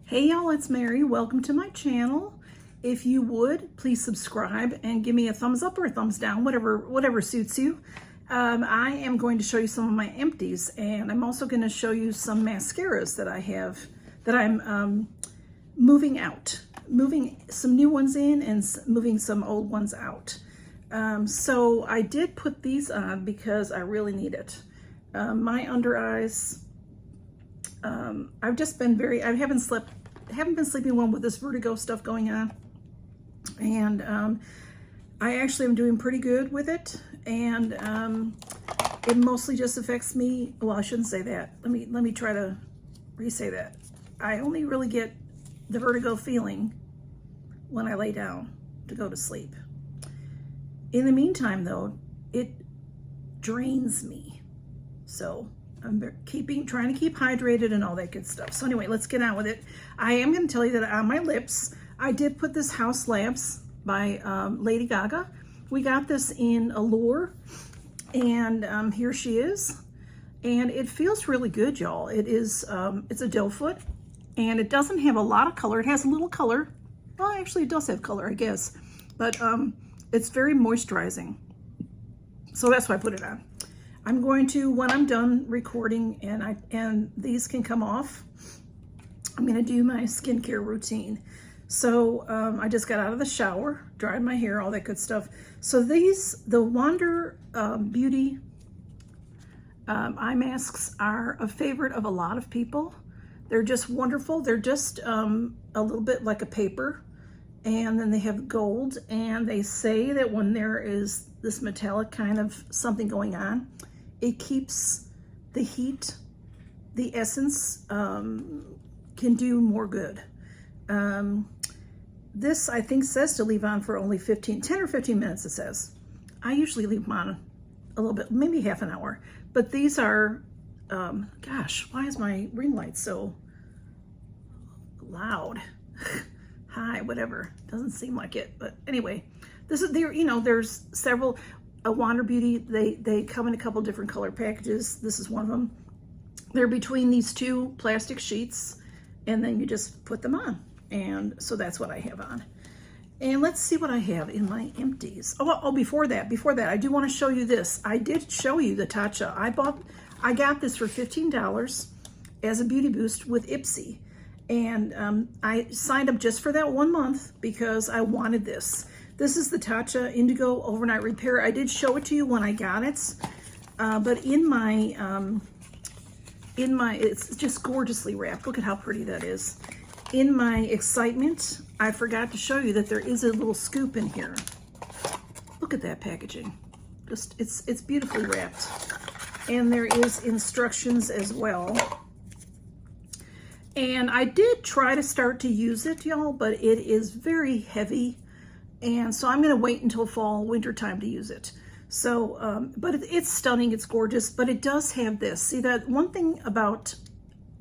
Hey y'all, it's Mary. Welcome to my channel. If you would, please subscribe and give me a thumbs up or a thumbs down, whatever suits you. I am going to show you some of my empties, and I'm also going to show you some mascaras that I have that I'm moving out. Moving some new ones in and moving some old ones out. So I did put these on because I really need it. My under eyes, I've just been I haven't been sleeping well with this vertigo stuff going on, and I actually am doing pretty good with it, and it mostly just affects me. Well, I shouldn't say that. Let me try to re-say that. I only really get the vertigo feeling when I lay down to go to sleep. In the meantime, though, it drains me. So I'm trying to keep hydrated and all that good stuff. So anyway, let's get on with it. I am going to tell you that on my lips, I did put this House Lamps by Lady Gaga. We got this in Allure, and here she is. And it feels really good, y'all. It is, it's a doe foot, and it doesn't have a lot of color. It has a little color. Well, actually it does have color, I guess. But it's very moisturizing. So that's why I put it on. I'm going to, when I'm done recording and these can come off, I'm going to do my skincare routine. So I just got out of the shower, dried my hair, all that good stuff. So the Wander Beauty eye masks are a favorite of a lot of people. They're just wonderful. They're just a little bit like a paper, and then they have gold, and they say that when there is this metallic kind of something going on, it keeps the heat, the essence can do more good. This, I think, says to leave on for only 10 or 15 minutes, it says. I usually leave them on a little bit, maybe half an hour. But these are, gosh, why is my ring light so loud? Hi, whatever. Doesn't seem like it. But anyway, this is there, there's several. A Wander Beauty, they come in a couple different color packages. This is one of them. They're between these two plastic sheets, and then you just put them on. And so that's what I have on. And let's see what I have in my empties. Oh, before that, I do want to show you this. I did show you the Tatcha. I got this for $15 as a beauty boost with Ipsy. And I signed up just for that 1 month because I wanted this. This is the Tatcha Indigo Overnight Repair. I did show it to you when I got it, but in my, it's just gorgeously wrapped. Look at how pretty that is. In my excitement, I forgot to show you that there is a little scoop in here. Look at that packaging. Just, it's beautifully wrapped. And there is instructions as well. And I did try to start to use it, y'all, but it is very heavy. And so I'm going to wait until fall, winter time to use it. So, but it's stunning. It's gorgeous, but it does have this. See, that one thing about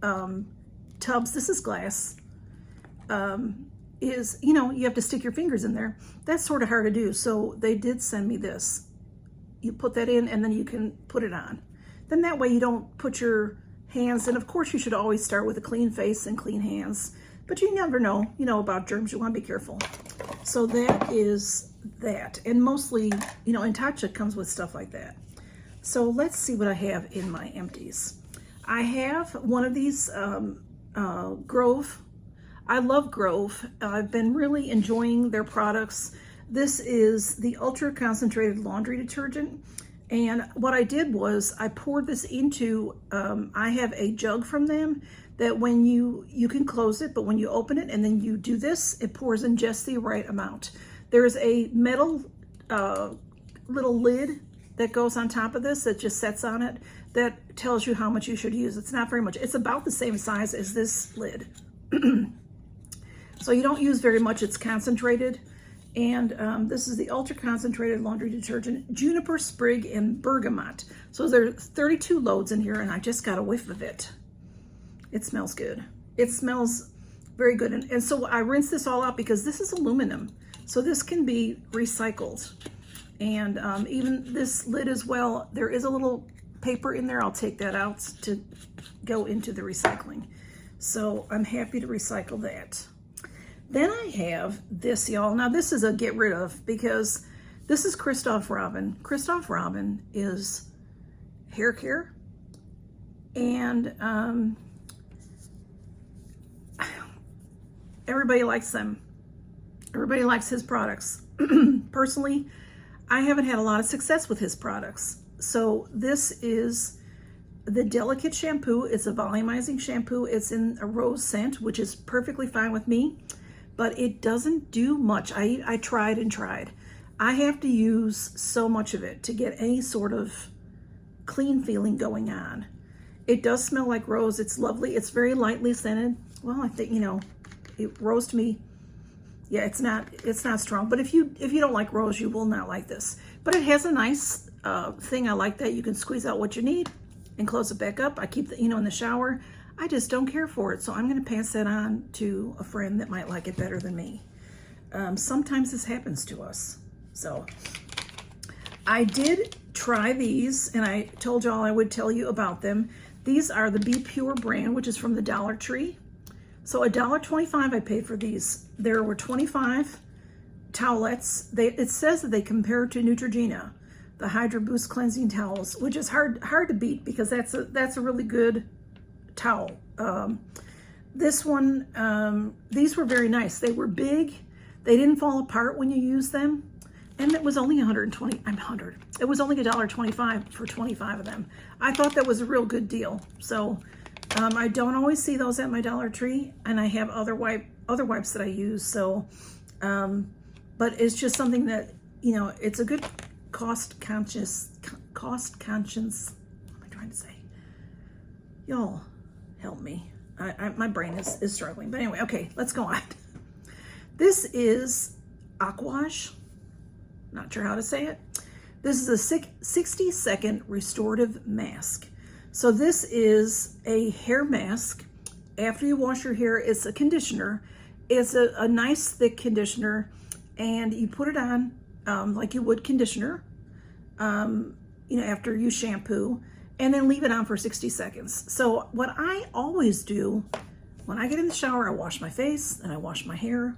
tubs, this is glass, is, you have to stick your fingers in there. That's sort of hard to do. So they did send me this. You put that in and then you can put it on. Then that way you don't put your hands, and of course you should always start with a clean face and clean hands. But you never know, about germs. You want to be careful. So that is that. And mostly, and Tatcha comes with stuff like that. So let's see what I have in my empties. I have one of these Grove. I love Grove. I've been really enjoying their products. This is the ultra concentrated laundry detergent. And what I did was I poured this into, I have a jug from them that when you can close it, but when you open it and then you do this, it pours in just the right amount. There's a metal little lid that goes on top of this that just sets on it that tells you how much you should use. It's not very much. It's about the same size as this lid. So you don't use very much. It's concentrated. And this is the ultra concentrated laundry detergent, juniper, sprig, and bergamot. So there are 32 loads in here, and I just got a whiff of it. It smells good. It smells very good. And so I rinse this all out because this is aluminum. So this can be recycled. And even this lid as well, there is a little paper in there. I'll take that out to go into the recycling. So I'm happy to recycle that. Then I have this, y'all. Now this is a get rid of because this is Christophe Robin. Christophe Robin is hair care, and everybody likes them. Everybody likes his products. Personally, I haven't had a lot of success with his products. So this is the Delicate Shampoo. It's a volumizing shampoo. It's in a rose scent, which is perfectly fine with me, but it doesn't do much. I tried and tried. I have to use so much of it to get any sort of clean feeling going on. It does smell like rose. It's lovely. It's very lightly scented. Well, I think, you know, rose to me, yeah, it's not strong. But if you don't like rose, you will not like this. But it has a nice thing. I like that you can squeeze out what you need and close it back up. I keep the, you know, in the shower. I just don't care for it, so I'm going to pass that on to a friend that might like it better than me. Sometimes this happens to us. So I did try these, and I told y'all I would tell you about them. These are the Be Pure brand, which is from the Dollar Tree. So $1.25 I paid for these. There were 25 towelettes. It says that they compare to Neutrogena, the Hydra Boost cleansing towels, which is hard to beat because that's a really good towel. This one, these were very nice. They were big. They didn't fall apart when you use them. And it was only It was only $1.25 for 25 of them. I thought that was a real good deal. So I don't always see those at my Dollar Tree, and I have other wipes that I use. So, but it's just something that, you know, it's a good cost conscience. What am I trying to say? Y'all help me. My brain is struggling. But anyway, okay, let's go on. This is Aquage. Not sure how to say it. This is a 60-second restorative mask. So this is a hair mask. After you wash your hair, it's a conditioner. It's a nice thick conditioner, and you put it on like you would conditioner, you know, after you shampoo, and then leave it on for 60 seconds. So what I always do when I get in the shower, I wash my face and I wash my hair,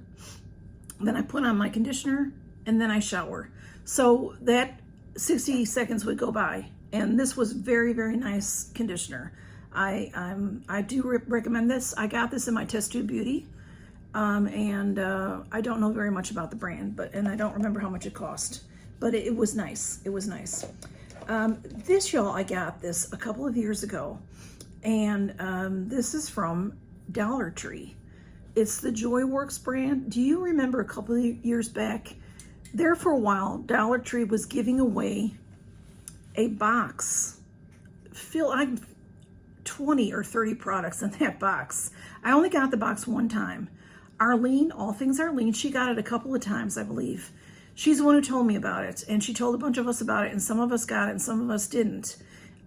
then I put on my conditioner, and then I shower. So that 60 seconds would go by, and this was very, very nice conditioner. I do recommend this. I got this in my TestTube Beauty, and I don't know very much about the brand, and I don't remember how much it cost, but it was nice. It was nice. This, y'all, I got this a couple of years ago, and this is from Dollar Tree. It's the JoyWorks brand. Do you remember a couple of years back, there for a while, Dollar Tree was giving away a box, like 20 or 30 products in that box. I only got the box one time. Arlene, All Things Arlene, she got it a couple of times, I believe. She's the one who told me about it, and she told a bunch of us about it, and some of us got it and some of us didn't.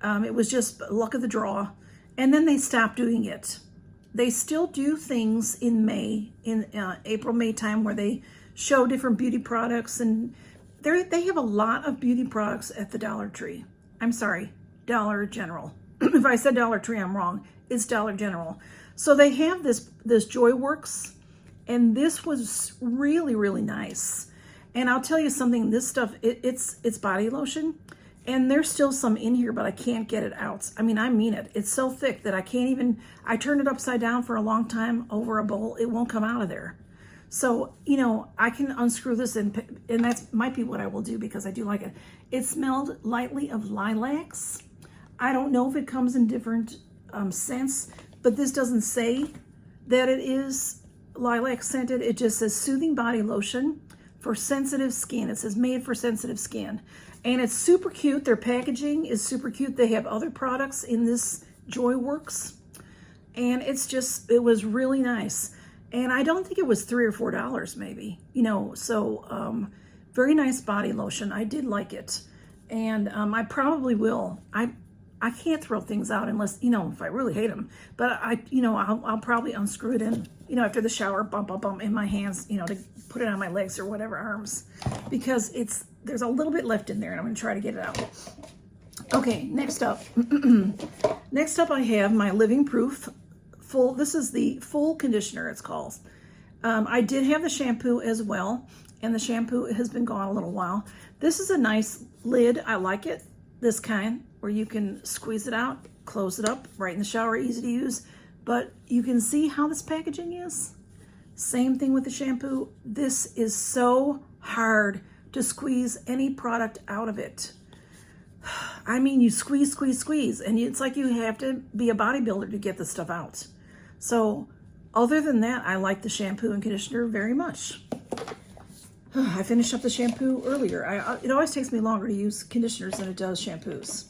It was just luck of the draw. And then they stopped doing it. They still do things in May, in April, May time, where they show different beauty products, and they have a lot of beauty products at the Dollar Tree. I'm sorry, Dollar General. If I said Dollar Tree, I'm wrong. It's Dollar General. So they have this JoyWorks, and this was really, really nice. And I'll tell you something, this stuff, it's body lotion, and there's still some in here, but I can't get it out. I mean it. It's so thick that I can't even, I turned it upside down for a long time over a bowl. It won't come out of there. So, you know, I can unscrew this, and that might be what I will do because I do like it. It smelled lightly of lilacs. I don't know if it comes in different scents, but this doesn't say that it is lilac scented. It just says soothing body lotion for sensitive skin. It says made for sensitive skin. And it's super cute. Their packaging is super cute. They have other products in this JoyWorks. And it was really nice. And I don't think it was $3 or $4 maybe, you know, so very nice body lotion. I did like it. And I probably will. I can't throw things out unless, you know, if I really hate them. But I'll probably unscrew it in, you know, after the shower, bump in my hands, you know, to put it on my legs or whatever, arms, because there's a little bit left in there, and I'm going to try to get it out. Okay, next up. Next up I have my Living Proof full, this is the full conditioner it's called. I did have the shampoo as well, and the shampoo has been gone a little while. This is a nice lid. I like it, this kind, where you can squeeze it out, close it up, right in the shower, easy to use. But you can see how this packaging is. Same thing with the shampoo. This is so hard to squeeze any product out of it. I mean, you squeeze, and it's like you have to be a bodybuilder to get this stuff out. So other than that, I like the shampoo and conditioner very much. I finished up the shampoo earlier. It always takes me longer to use conditioners than it does shampoos.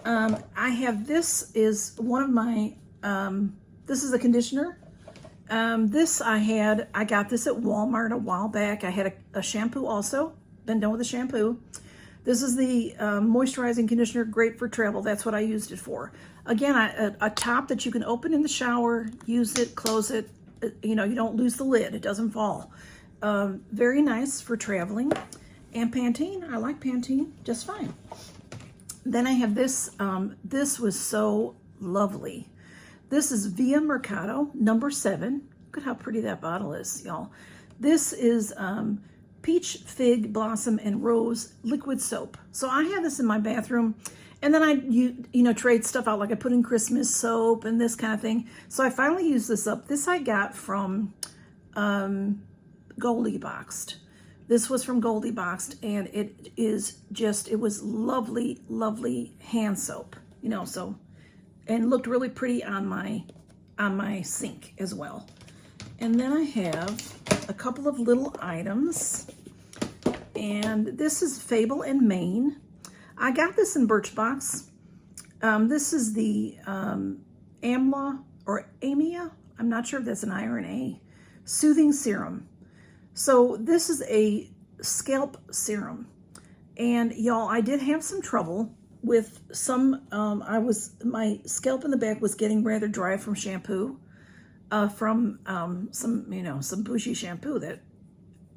I have, this is one of my, this is a conditioner. This I got this at Walmart a while back. I had a shampoo also, been done with the shampoo. This is the moisturizing conditioner, great for travel. That's what I used it for. Again, a top that you can open in the shower, use it, close it. You know, you don't lose the lid, it doesn't fall. Very nice for traveling. And Pantene, I like Pantene just fine. Then I have this, this was so lovely. This is Via Mercado, number 7. Look at how pretty that bottle is, y'all. This is Peach, Fig, Blossom, and Rose liquid soap. So I have this in my bathroom, and then you know, trade stuff out, like I put in Christmas soap and this kind of thing. So I finally used this up. This I got from Goldie Boxed. This was from Goldie Boxed, and it is just, it was lovely, lovely hand soap, you know, so, and looked really pretty on my sink as well. And then I have a couple of little items, and this is Fable and Mane. I got this in Birchbox. This is the Amla or Amia. I'm not sure if that's an I or an A. Soothing Serum. So this is a scalp serum. And y'all, I did have some trouble with some, my scalp in the back was getting rather dry from shampoo. From some, you know, some bougie shampoo that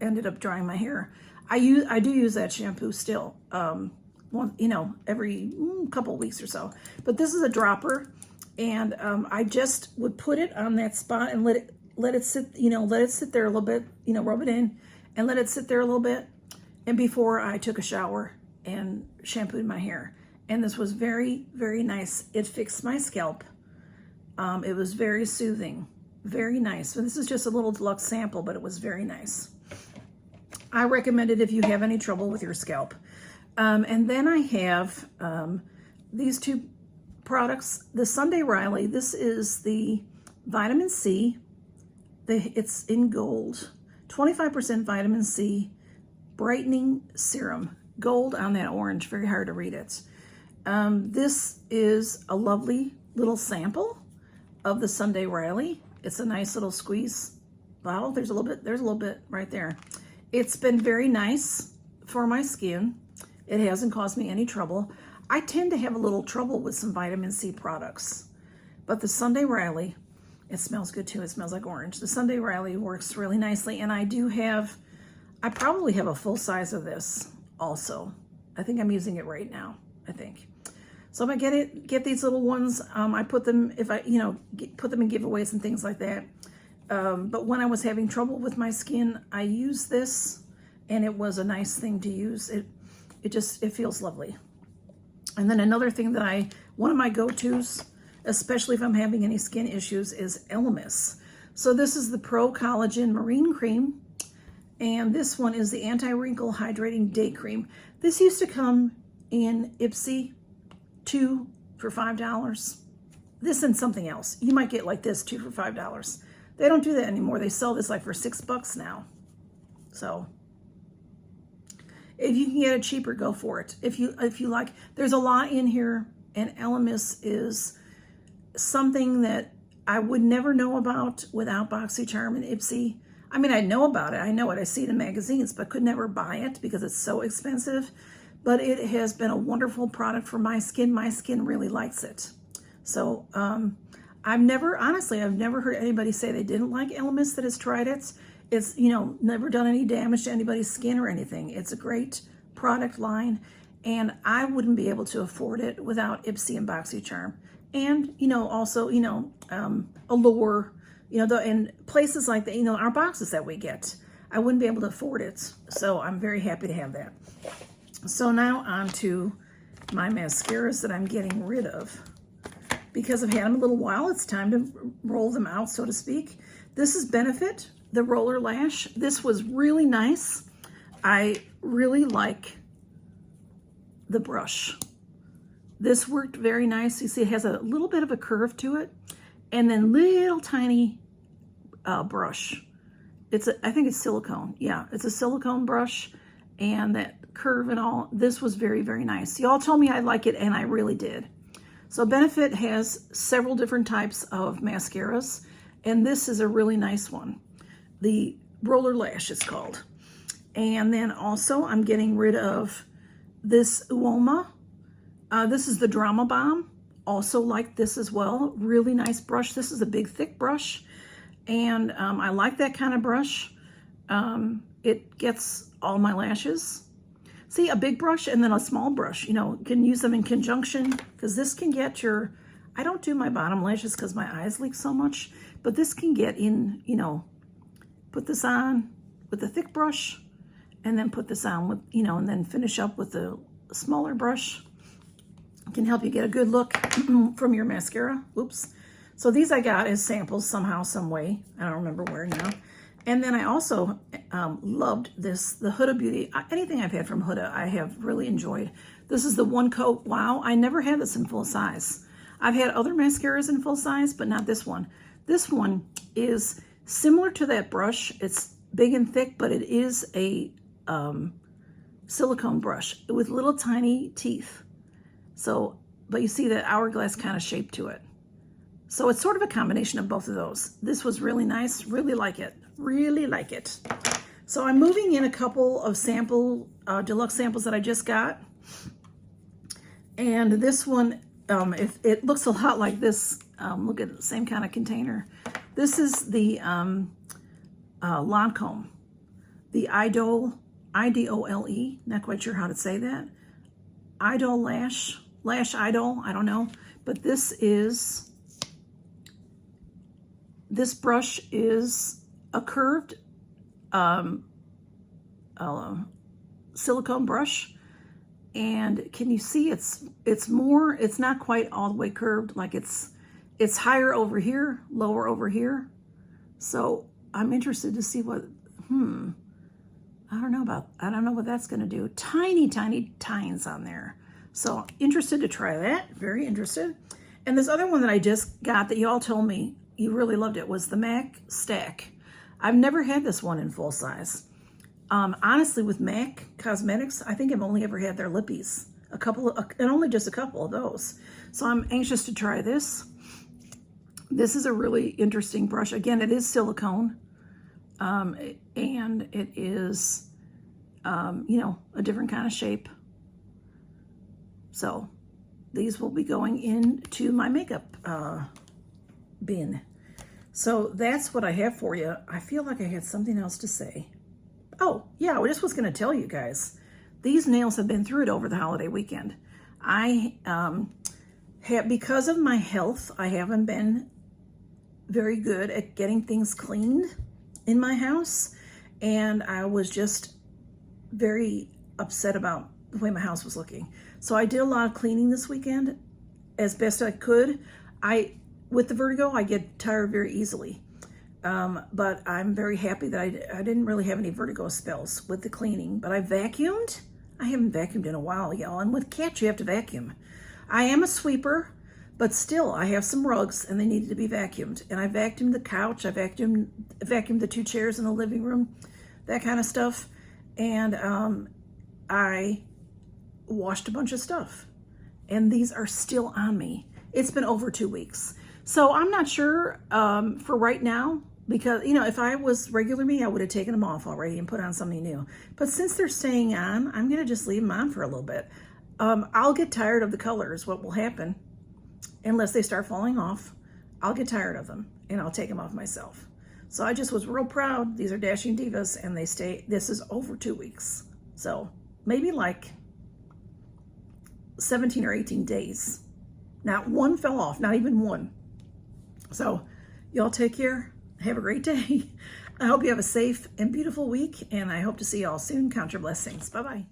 ended up drying my hair. I do use that shampoo still, you know, every couple weeks or so. But this is a dropper, and I just would put it on that spot and let it sit, you know, let it sit there a little bit, you know, rub it in and let it sit there a little bit. And before I took a shower and shampooed my hair, and this was very, very nice. It fixed my scalp. It was very soothing. Very nice. So this is just a little deluxe sample, but it was very nice. I recommend it if you have any trouble with your scalp. And then I have these two products. The Sunday Riley, this is the vitamin C. It's in gold. 25% vitamin C brightening serum. Gold on that orange, very hard to read it. This is a lovely little sample of the Sunday Riley. It's a nice little squeeze bottle. There's a little bit right there. It's been very nice for my skin. It hasn't caused me any trouble. I tend to have a little trouble with some vitamin C products, but the Sunday Riley, it smells good too. It smells like orange. The Sunday Riley works really nicely, and I probably have a full size of this also. I think I'm using it right now, I think. So if I get these little ones, I put them, put them in giveaways and things like that. But when I was having trouble with my skin, I used this, and it was a nice thing to use. It feels lovely. And then another thing that one of my go-tos, especially if I'm having any skin issues, is Elemis. So this is the Pro Collagen Marine Cream, and this one is the Anti-Wrinkle Hydrating Day Cream. This used to come in Ipsy, 2 for $5. This and something else. You might get like this, 2 for $5. They don't do that anymore. They sell this like for $6 now. So if you can get it cheaper, go for it. If you like, there's a lot in here, and Elemis is something that I would never know about without Boxycharm and Ipsy. I mean, I know about it. I know it. I see it in magazines, but could never buy it because it's so expensive. But it has been a wonderful product for my skin. My skin really likes it. So I've never heard anybody say they didn't like Elemis that has tried it. It's, you know, never done any damage to anybody's skin or anything. It's a great product line, and I wouldn't be able to afford it without Ipsy and Boxycharm. And, you know, also, you know, Allure, you know, and places like that, you know, our boxes that we get. I wouldn't be able to afford it. So I'm very happy to have that. So now on to my mascaras that I'm getting rid of. Because I've had them a little while, it's time to roll them out, so to speak. This is Benefit, the Roller Lash. This was really nice. I really like the brush. This worked very nice. You see it has a little bit of a curve to it. And then little tiny brush. I think it's silicone. Yeah, it's a silicone brush. And that curve and all. This was very, very nice. Y'all told me I like it, and I really did. So Benefit has several different types of mascaras. And this is a really nice one. The Roller Lash is called. And then also I'm getting rid of this Uoma. This is the Drama Bomb. Also like this as well. Really nice brush. This is a big thick brush. And I like that kind of brush. It gets all my lashes. See, a big brush and then a small brush. You know, you can use them in conjunction because this can get your... I don't do my bottom lashes because my eyes leak so much. But this can get in, you know, put this on with a thick brush and then put this on with, you know, and then finish up with a smaller brush. It can help you get a good look from your mascara. Oops. So these I got as samples somehow, some way. I don't remember where now. And then I also loved this, the Huda Beauty. Anything I've had from Huda, I have really enjoyed. This is the One Coat Wow. I never had this in full size. I've had other mascaras in full size, but not this one. This one is similar to that brush. It's big and thick, but it is a silicone brush with little tiny teeth. So, but you see that hourglass kind of shape to it. So it's sort of a combination of both of those. This was really nice. Really like it. Really like it. So I'm moving in a couple of sample, deluxe samples that I just got. And this one, it looks a lot like this. Look at the same kind of container. This is the Lancome, the Idole, I-D-O-L-E, not quite sure how to say that. Idole Lash Idole, I don't know. But this brush is a curved silicone brush. And can you see it's not quite all the way curved, like it's higher over here, lower over here. So I'm interested to see what, I don't know what that's gonna do. Tiny, tiny tines on there. So interested to try that, very interested. And this other one that I just got that you all told me you really loved it was the MAC Stack. I've never had this one in full size. Honestly, with MAC Cosmetics, I think I've only ever had their lippies. And only just a couple of those. So I'm anxious to try this. This is a really interesting brush. Again, it is silicone. And it is, you know, a different kind of shape. So these will be going into my makeup bin. So that's what I have for you. I feel like I had something else to say. Oh, yeah, I just was going to tell you guys. These nails have been through it over the holiday weekend. I have, because of my health, I haven't been very good at getting things cleaned in my house. And I was just very upset about the way my house was looking. So I did a lot of cleaning this weekend as best I could. With the vertigo, I get tired very easily. But I'm very happy that I didn't really have any vertigo spells with the cleaning. But I vacuumed. I haven't vacuumed in a while, y'all. And with cats, you have to vacuum. I am a sweeper, but still, I have some rugs, and they needed to be vacuumed. And I vacuumed the couch. I vacuumed the 2 chairs in the living room, that kind of stuff. And I washed a bunch of stuff. And these are still on me. It's been over 2 weeks. So I'm not sure for right now, because, you know, if I was regular me, I would have taken them off already and put on something new. But since they're staying on, I'm going to just leave them on for a little bit. I'll get tired of the colors, what will happen, unless they start falling off. I'll get tired of them, and I'll take them off myself. So I just was real proud. These are Dashing Divas, and they stay, this is over 2 weeks. So maybe like 17 or 18 days. Not one fell off, not even one. So y'all take care. Have a great day. I hope you have a safe and beautiful week, and I hope to see y'all soon. Count your blessings. Bye-bye.